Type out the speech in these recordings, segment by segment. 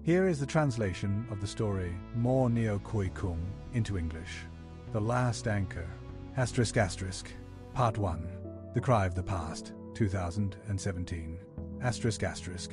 Here is the translation of the story More Neo Koi Kung into English. The Last Anchor, ***, Part 1, The Cry of the Past, 2017, ***.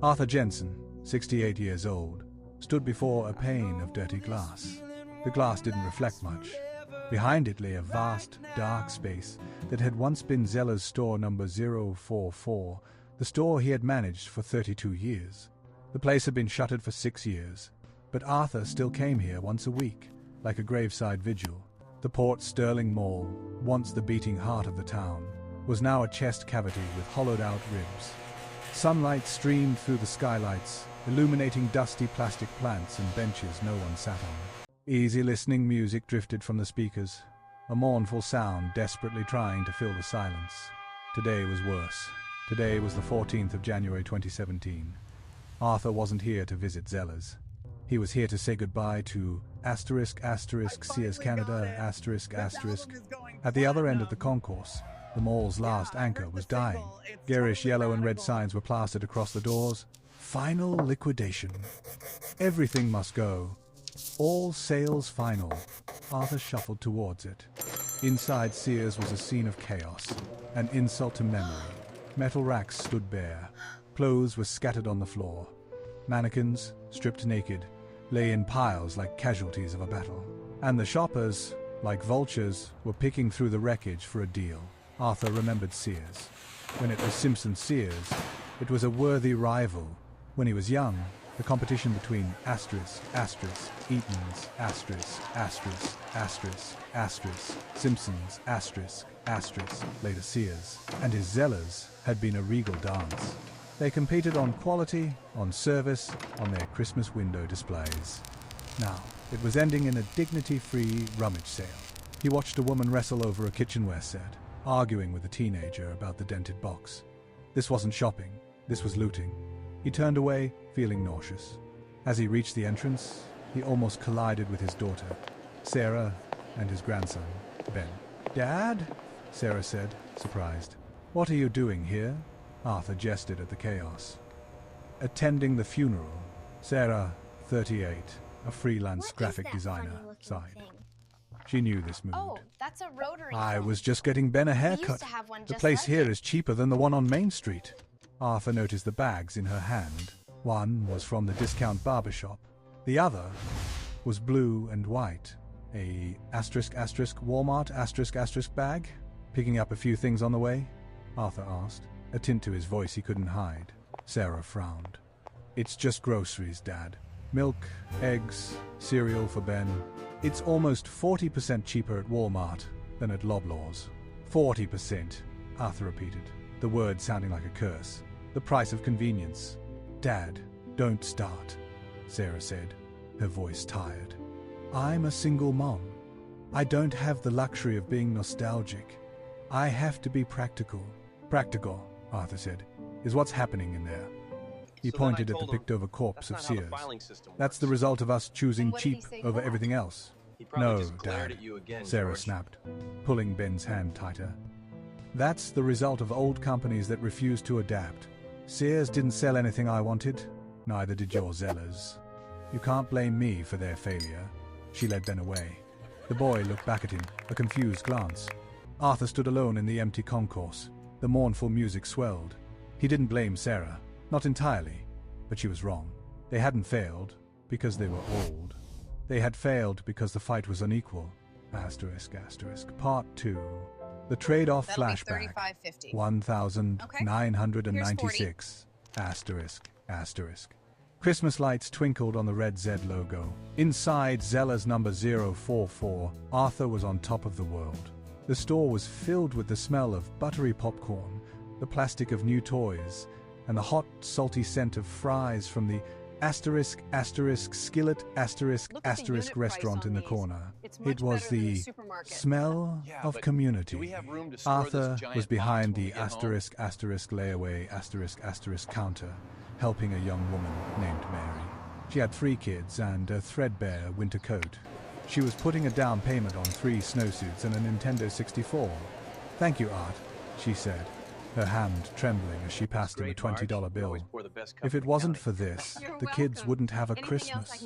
Arthur Jensen, 68 years old, stood before a pane of dirty glass. The glass didn't reflect much. Behind it lay a vast, dark space that had once been Zellers' store number 044, the store he had managed for 32 years. The place had been shuttered for 6 years, but Arthur still came here once a week, like a graveside vigil. The Port Sterling Mall, once the beating heart of the town, was now a chest cavity with hollowed-out ribs. Sunlight streamed through the skylights, illuminating dusty plastic plants and benches no one sat on. Easy listening music drifted from the speakers, a mournful sound desperately trying to fill the silence. Today was worse. Today was the 14th of January 2017. Arthur wasn't here to visit Zellers. He was here to say goodbye to Sears Canada, At the other end of the concourse, the mall's last anchor was dying. Garish yellow and red signs were plastered across the doors. Final liquidation. Everything must go. All sales final. Arthur shuffled towards it. Inside Sears was a scene of chaos, an insult to memory. Metal racks stood bare. Clothes were scattered on the floor. Mannequins, stripped naked, lay in piles like casualties of a battle. And the shoppers, like vultures, were picking through the wreckage for a deal. Arthur remembered Sears. When it was Simpson Sears, it was a worthy rival. When he was young, the competition between Eaton's, Simpson's, later Sears, and his Zellers had been a regal dance. They competed on quality, on service, on their Christmas window displays. Now, it was ending in a dignity-free rummage sale. He watched a woman wrestle over a kitchenware set, arguing with a teenager about the dented box. This wasn't shopping, this was looting. He turned away, feeling nauseous. As he reached the entrance, he almost collided with his daughter, Sarah, and his grandson, Ben. "Dad?" Sarah said, surprised. "What are you doing here?" Arthur gestured at the chaos. "Attending the funeral." Sarah, 38, a freelance graphic designer, sighed. She knew this mood. "Oh, that's a rotary "I phone. was just getting Ben a haircut. We used to have one The just place like here it." is cheaper than the one on Main Street." Arthur noticed the bags in her hand. One was from the discount barber shop. The other was blue and white. A Walmart bag? Picking up a few things on the way? Arthur asked, a tint to his voice he couldn't hide. Sarah frowned. "It's just groceries, Dad. Milk, eggs, cereal for Ben. It's almost 40% cheaper at Walmart than at Loblaws." 40%, Arthur repeated, the word sounding like a curse. "The price of convenience." "Dad, don't start," Sarah said, her voice tired. "I'm a single mom. I don't have the luxury of being nostalgic. I have to be practical." "Practical," Arthur said, "is what's happening in there." He pointed at the picked-over corpse of Sears. "That's the result of us choosing cheap over everything else." "No, Dad," Sarah snapped, pulling Ben's hand tighter. "That's the result of old companies that refuse to adapt. Sears didn't sell anything I wanted. Neither did your Zellers. You can't blame me for their failure." She led Ben away. The boy looked back at him, a confused glance. Arthur stood alone in the empty concourse. The mournful music swelled. He didn't blame Sarah. Not entirely, but she was wrong. They hadn't failed because they were old. They had failed because the fight was unequal. Part 2. The trade-off flashback. 1996. Christmas lights twinkled on the red Z logo. Inside Zellers number 044, Arthur was on top of the world. The store was filled with the smell of buttery popcorn, the plastic of new toys, and the hot, salty scent of fries from the skillet restaurant in the corner. It was the smell of community. Arthur was behind the layaway counter, helping a young woman named Mary. She had 3 kids and a threadbare winter coat. She was putting a down payment on 3 snowsuits and a Nintendo 64. "Thank you, Art," she said, her hand trembling as she passed him a $20 bill. If it wasn't for this, the kids wouldn't have a Christmas.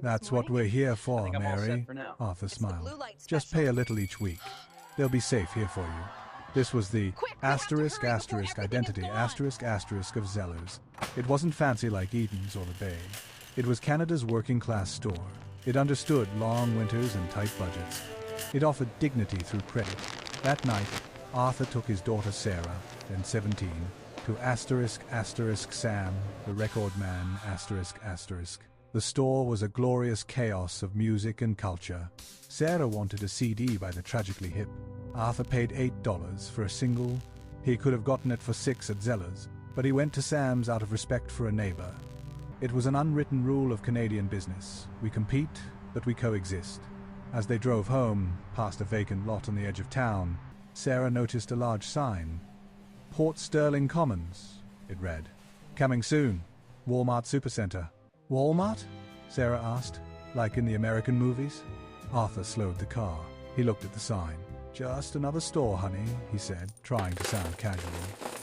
That's what we're here for, Mary. Arthur smiled. Just pay a little each week. They'll be safe here for you. This was the identity of Zellers. It wasn't fancy like Eaton's or the Bay. It was Canada's working-class store. It understood long winters and tight budgets. It offered dignity through credit. That night, Arthur took his daughter Sarah, then 17, to Sam, the record man, The store was a glorious chaos of music and culture. Sarah wanted a CD by the Tragically Hip. Arthur paid $8 for a single. He could have gotten it for $6 at Zellers, but he went to Sam's out of respect for a neighbor. It was an unwritten rule of Canadian business. We compete, but we coexist. As they drove home, past a vacant lot on the edge of town, Sarah noticed a large sign. Port Sterling Commons, it read. Coming soon. Walmart Supercenter. Walmart? Sarah asked. Like in the American movies? Arthur slowed the car. He looked at the sign. Just another store, honey, he said, trying to sound casual.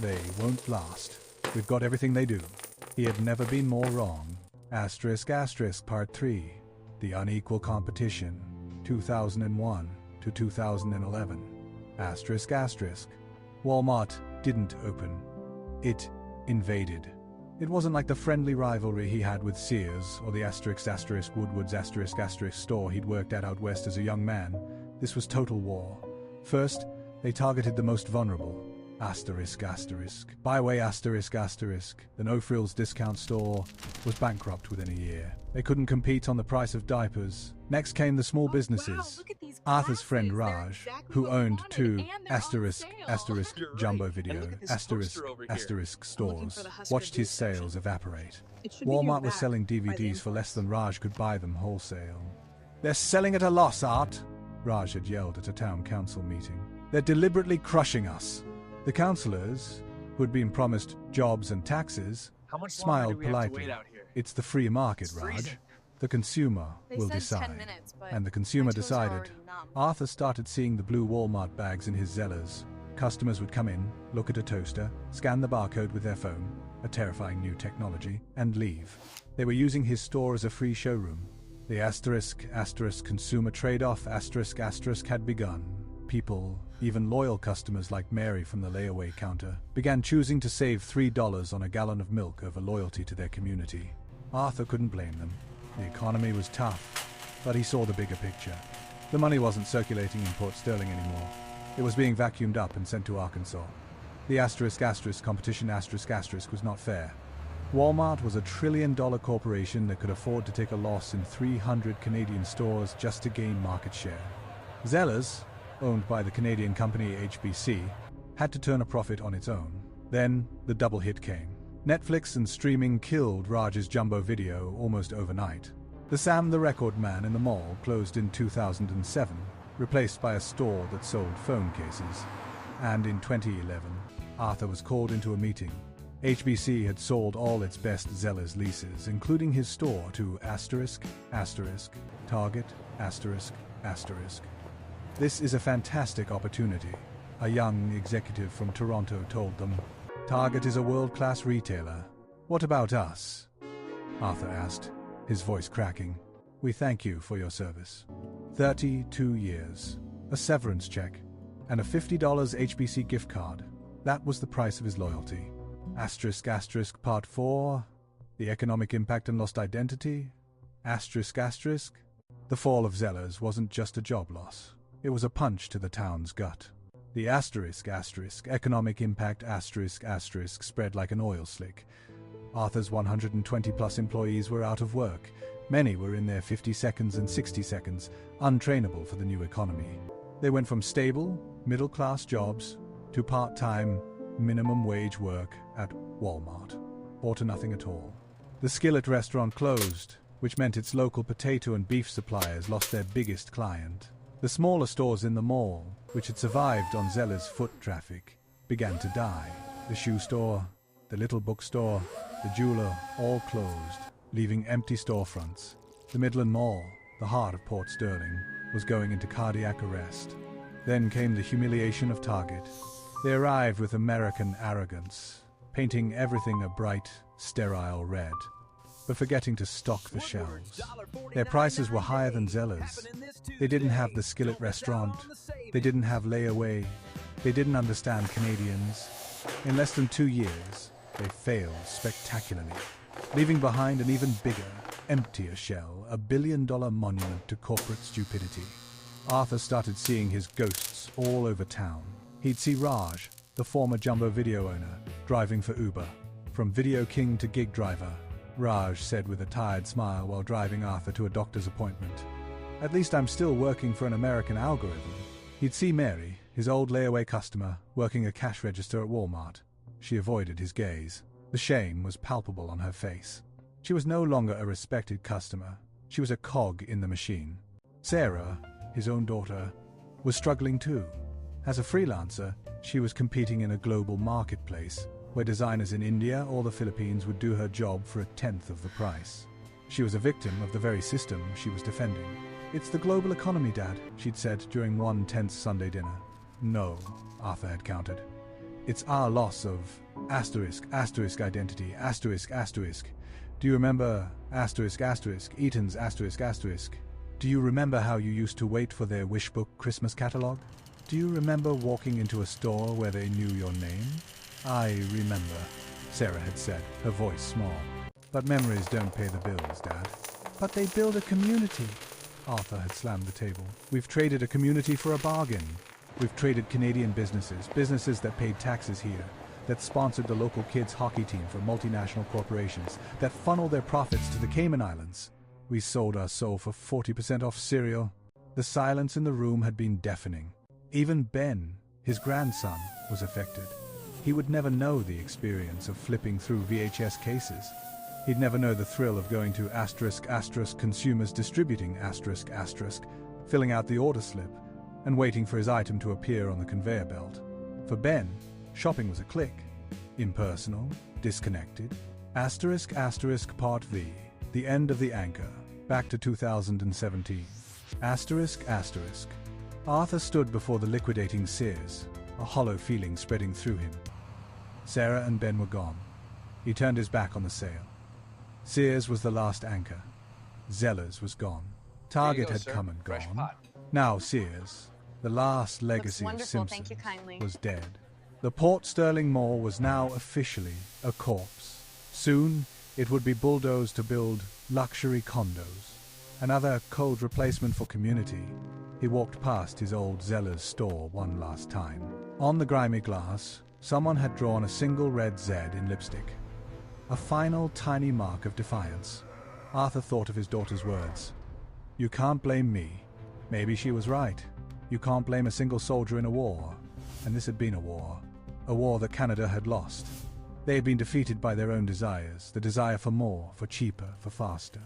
They won't last. We've got everything they do. He had never been more wrong. Part 3. The Unequal Competition, 2001 to 2011. Walmart didn't open. It invaded. It wasn't like the friendly rivalry he had with Sears or the Woodward's store he'd worked at out west as a young man. This was total war. First, they targeted the most vulnerable. BiWay the no-frills discount store was bankrupt within a year. They couldn't compete on the price of diapers. Next came the small businesses. Arthur's friend Raj, who owned two jumbo video stores, watched his sales evaporate. Walmart was selling DVDs for less than Raj could buy them wholesale. They're selling at a loss, Art, Raj had yelled at a town council meeting. They're deliberately crushing us. The councillors, who had been promised jobs and taxes, smiled politely. It's the free market, Raj. The consumer will decide. And the consumer decided. Arthur started seeing the blue Walmart bags in his Zellers. Customers would come in, look at a toaster, scan the barcode with their phone, a terrifying new technology, and leave. They were using his store as a free showroom. The consumer trade-off had begun. People, even loyal customers like Mary from the layaway counter, began choosing to save $3 on a gallon of milk over loyalty to their community. Arthur couldn't blame them. The economy was tough, but he saw the bigger picture. The money wasn't circulating in Port Sterling anymore. It was being vacuumed up and sent to Arkansas. The competition was not fair. Walmart was a $1 trillion corporation that could afford to take a loss in 300 Canadian stores just to gain market share. Zellers, owned by the Canadian company HBC, had to turn a profit on its own. Then, the double hit came. Netflix and streaming killed Raj's jumbo video almost overnight. The Sam the Record Man in the mall closed in 2007, replaced by a store that sold phone cases. And in 2011, Arthur was called into a meeting. HBC had sold all its best Zellers leases, including his store, to Target, This is a fantastic opportunity, a young executive from Toronto told them. Target is a world-class retailer. What about us? Arthur asked, his voice cracking. We thank you for your service. 32 years, a severance check, and a $50 HBC gift card. That was the price of his loyalty. Part 4, the economic impact and lost identity. The fall of Zellers wasn't just a job loss. It was a punch to the town's gut. The economic impact spread like an oil slick. Arthur's 120-plus employees were out of work. Many were in their 50 seconds and 60 seconds, untrainable for the new economy. They went from stable, middle-class jobs to part-time, minimum-wage work at Walmart, or to nothing at all. The Skillet restaurant closed, which meant its local potato and beef suppliers lost their biggest client. The smaller stores in the mall, which had survived on Zellers' foot traffic, began to die. The shoe store, the little bookstore, the jeweler, all closed, leaving empty storefronts. The Midland Mall, the heart of Port Sterling, was going into cardiac arrest. Then came the humiliation of Target. They arrived with American arrogance, painting everything a bright, sterile red, but forgetting to stock the shelves. Their prices were higher than Zellers. They didn't have the skillet restaurant. They didn't have layaway. They didn't understand Canadians. In less than 2 years, they failed spectacularly, leaving behind an even bigger, emptier shell, a billion-dollar monument to corporate stupidity. Arthur started seeing his ghosts all over town. He'd see Raj, the former Jumbo Video owner, driving for Uber. From video king to gig driver, Raj said with a tired smile while driving Arthur to a doctor's appointment. At least I'm still working for an American algorithm. He'd see Mary, his old layaway customer, working a cash register at Walmart. She avoided his gaze. The shame was palpable on her face. She was no longer a respected customer. She was a cog in the machine. Sarah, his own daughter, was struggling too. As a freelancer, she was competing in a global marketplace where designers in India or the Philippines would do her job for 1/10 of the price. She was a victim of the very system she was defending. "It's the global economy, Dad," she'd said during one tense Sunday dinner. "No," Arthur had countered. "It's our loss of identity, Do you remember Eaton's Do you remember how you used to wait for their Wishbook Christmas catalog? Do you remember walking into a store where they knew your name?" "I remember," Sarah had said, her voice small. "But memories don't pay the bills, Dad." "But they build a community." Arthur had slammed the table. "We've traded a community for a bargain. We've traded Canadian businesses that paid taxes here, that sponsored the local kids' hockey team for multinational corporations, that funneled their profits to the Cayman Islands. We sold our soul for 40% off cereal." The silence in the room had been deafening. Even Ben, his grandson, was affected. He would never know the experience of flipping through VHS cases. He'd never know the thrill of going to **** consumers distributing ****, filling out the order slip, and waiting for his item to appear on the conveyor belt. For Ben, shopping was a click. Impersonal, disconnected. ***, Part V, the end of the anchor, back to 2017. ***. Arthur stood before the liquidating Sears, a hollow feeling spreading through him. Sarah and Ben were gone. He turned his back on the sale. Sears was the last anchor. Zellers was gone. Target had come and gone. Now Sears, the last legacy of Simpson, was dead. The Port Sterling Mall was now officially a corpse. Soon, it would be bulldozed to build luxury condos. Another cold replacement for community. He walked past his old Zellers store one last time. On the grimy glass, someone had drawn a single red Z in lipstick. A final tiny mark of defiance. Arthur thought of his daughter's words. "You can't blame me." Maybe she was right. You can't blame a single soldier in a war. And this had been a war. A war that Canada had lost. They had been defeated by their own desires, the desire for more, for cheaper, for faster.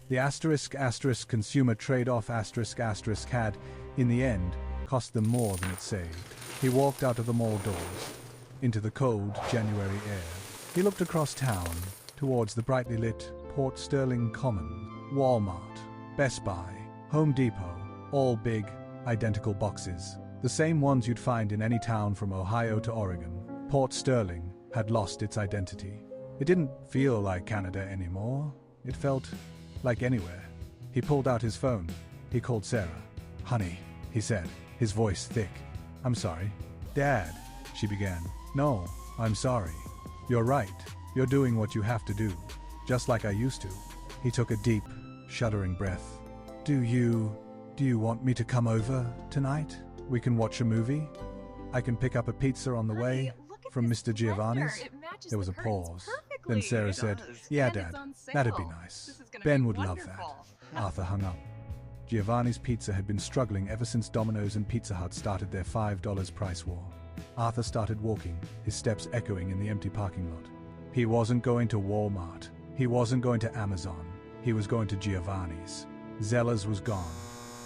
The **** consumer trade-off *** had, in the end, cost them more than it saved. He walked out of the mall doors, into the cold January air. He looked across town, towards the brightly lit Port Sterling Common, Walmart, Best Buy, Home Depot, all big, identical boxes, the same ones you'd find in any town from Ohio to Oregon. Port Sterling had lost its identity. It didn't feel like Canada anymore. It felt like anywhere. He pulled out his phone. He called Sarah. "Honey," he said, his voice thick. "I'm sorry." "Dad," she began. "No, I'm sorry. You're right. You're doing what you have to do, just like I used to." He took a deep, shuddering breath. Do you want me to come over tonight? We can watch a movie. I can pick up a pizza on the way from Mr. Giovanni's." There was a pause. Then Sarah said, "Yeah, Dad, that'd be nice. Ben would love that." Arthur hung up. Giovanni's Pizza had been struggling ever since Domino's and Pizza Hut started their $5 price war. Arthur started walking, his steps echoing in the empty parking lot. He wasn't going to Walmart. He wasn't going to Amazon. He was going to Giovanni's. Zellers was gone.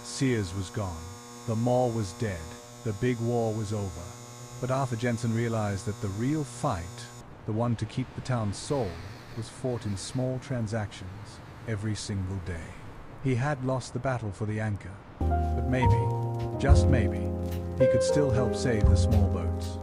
Sears was gone. The mall was dead. The big war was over. But Arthur Jensen realized that the real fight, the one to keep the town's soul, was fought in small transactions every single day. He had lost the battle for the anchor, but maybe, just maybe, he could still help save the small boats.